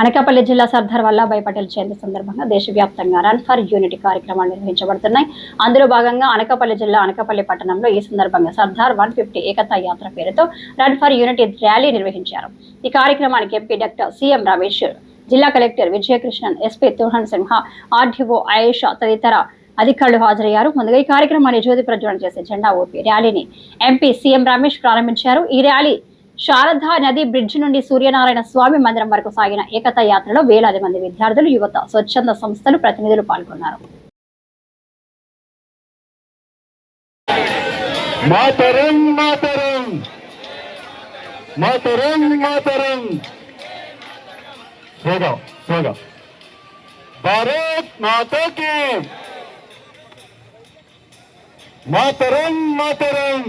అనకాపల్లి జిల్లా సర్దార్ వల్లభాయ్ పటేల్ జయంతి సందర్భంగా దేశవ్యాప్తంగా రన్ ఫర్ యూనిటీ కార్యక్రమాలు నిర్వహించబడుతున్నాయి. అందులో భాగంగా అనకాపల్లి జిల్లా అనకాపల్లి పట్టణంలో ఈ సందర్భంగా సర్దార్ 150 ఏకతా యాత్ర పేరుతో రన్ ఫర్ యూనిటీ ర్యాలీ నిర్వహించారు. ఈ కార్యక్రమానికి ఎంపీ డాక్టర్ సిఎం రమేష్, జిల్లా కలెక్టర్ విజయకృష్ణన్, ఎస్పీ తుహన్ సింహ, ఆర్డీఓ ఆయేషా తదితర అధికారులు హాజరయ్యారు. ముందుగా ఈ కార్యక్రమాన్ని జ్యోతి ప్రజ్వలన చేసే జెండా ఊపి ర్యాలీని ఎంపీ సిఎం రమేష్ ప్రారంభించారు. ఈ ర్యాలీ శారదా నది బ్రిడ్జ్ నుండి సూర్యనారాయణ స్వామి మందిరం వరకు సాగిన ఏకతా యాత్రలో వేలాది మంది విద్యార్థులు, యువత, స్వచ్ఛంద సంస్థలు ప్రతినిధులు పాల్గొన్నారు. మాతరం మాతరం మాతరం మాతరం స్లోగా స్లోగా భారత్ మాతా కీ మాతరం మాతరం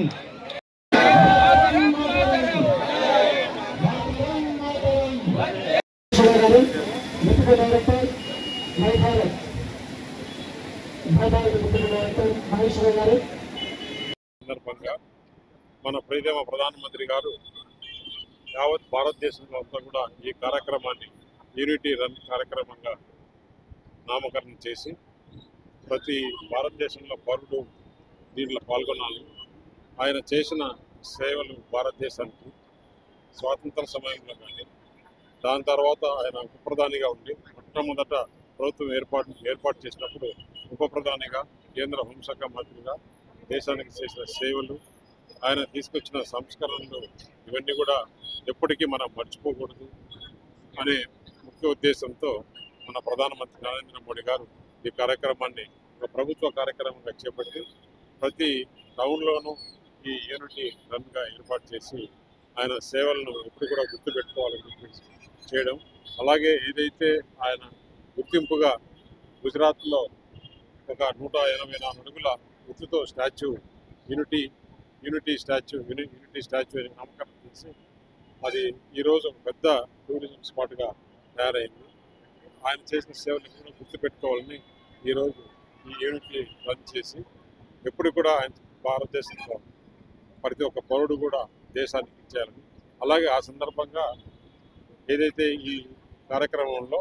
సందర్భంగా మన ప్రియతమ ప్రధానమంత్రి గారు యావత్ భారతదేశంలో అంతా కూడా ఈ కార్యక్రమాన్ని యూనిటీ రన్ కార్యక్రమంగా నామకరణం చేసి ప్రతి భారతదేశంలో పౌరుడు దీంట్లో పాల్గొనాలి. ఆయన చేసిన సేవలు భారతదేశానికి స్వాతంత్ర సమయంలో కానీ, దాని తర్వాత ఆయన ఉప ప్రధానిగా ఉండి మొట్టమొదట ప్రభుత్వం ఏర్పాటు చేసినప్పుడు ఉప ప్రధానిగా, కేంద్ర హోంశాఖ మంత్రిగా దేశానికి చేసిన సేవలు, ఆయన తీసుకొచ్చిన సంస్కరణలు, ఇవన్నీ కూడా ఎప్పటికీ మనం మర్చిపోకూడదు అనే ముఖ్య ఉద్దేశంతో మన ప్రధానమంత్రి నరేంద్ర మోడీ గారు ఈ కార్యక్రమాన్ని ఒక ప్రభుత్వ కార్యక్రమంగా చేపట్టి ప్రతి టౌన్లోనూ ఈ యూనిటీ రన్గా ఏర్పాటు చేసి ఆయన సేవలను ఎప్పుడు కూడా గుర్తుపెట్టుకోవాలని చెప్పేసి చేయడం. అలాగే ఏదైతే ఆయన గుర్తింపుగా గుజరాత్లో ఒక 184 అడుగుల ఎత్తుతో స్టాచ్యూ యూనిటీ స్టాచ్యూ అని నామకరణం చేసి అది ఈరోజు పెద్ద టూరిజం స్పాట్గా తయారైంది. ఆయన చేసిన సేవలు కూడా గుర్తుపెట్టుకోవాలని ఈరోజు ఈ యూనిటీ రన్ చేసి ఎప్పుడు కూడా ఆయన భారతదేశంలో ప్రతి ఒక్క పౌరుడు కూడా దేశానికి ఇచ్చేయాలని, అలాగే ఆ సందర్భంగా ఏదైతే ఈ కార్యక్రమంలో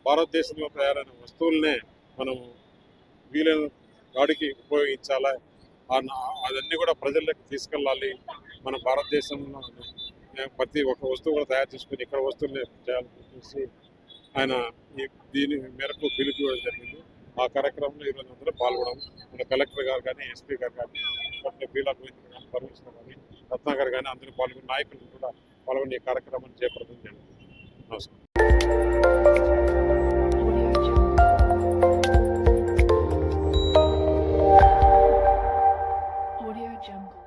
భారతదేశంలో తయారైన వస్తువులనే మనం వీలైన వాడికి ఉపయోగించాలా, అదన్నీ కూడా ప్రజల్లోకి తీసుకెళ్ళాలి. మన భారతదేశంలో ప్రతి ఒక్క వస్తువు కూడా తయారు చేసుకుని ఇక్కడ వస్తువులనే చేయాలని చెప్పేసి ఆయన దీని మేరకు పిలుపు ఇవ్వడం జరిగింది. ఆ కార్యక్రమంలో ఈరోజు అందరూ పాల్గొనడం, మన కలెక్టర్ గారు కానీ, ఎస్పీ గారు కానీ, బీలా గోవింద్ కానీ, పరమేశ్వర్ కానీ, రత్నాకర్ కానీ అందరూ పాల్గొని, నాయకులు కూడా పాల్గొని ఈ కార్యక్రమాన్ని చేపడుతుంది. నమస్కారం. Audio Jungle.